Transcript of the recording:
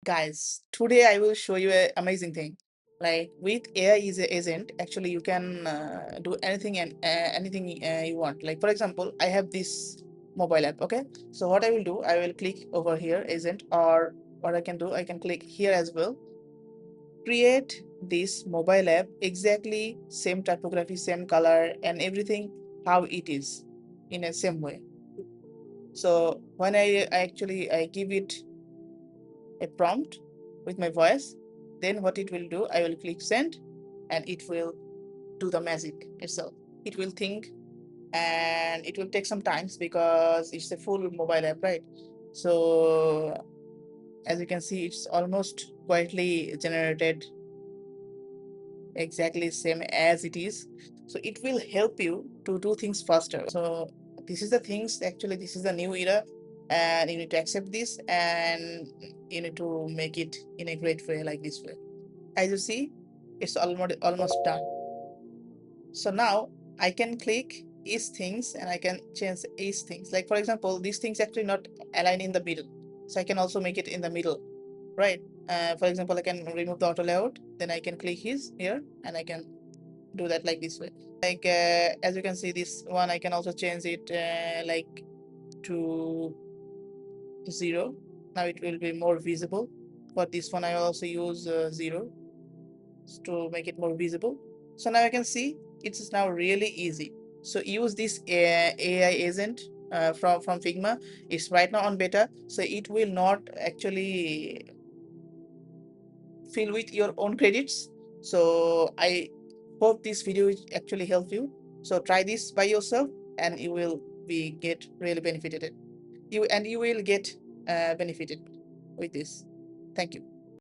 Guys, today I will show you an amazing thing. Like with AI is a agent, actually you can do anything and anything you want. Like for example, I have this mobile app. Okay, so what I will do, I will click over here, agent, or what I can do, I can click here as well. Create this mobile app exactly same typography, same color, and everything how it is in a same way. So when I give it a prompt with my voice, then what it will do, I will click send and it will do the magic itself. It will think and it will take some times because it's a full mobile app, right? So as you can see, it's almost quietly generated exactly same as it is. So it will help you to do things faster. So this is the things, actually this is the new era, and you need to accept this and you need to make it in a great way, like this way. As you see, it's almost done. So now I can click each things and I can change each things. Like for example, these things actually not align in the middle, so I can also make it in the middle, right? For example, I can remove the auto layout, then I can click his here and I can do that like this way. Like as you can see, this one I can also change it like to 0. Now it will be more visible. For this one I also use 0 to make it more visible. So now I can see it's now really easy. So use this AI agent from Figma. It's right now on beta, so it will not actually fill with your own credits. So I hope this video will actually help you. So try this by yourself and you will be get really benefited. You will get benefited with this. Thank you.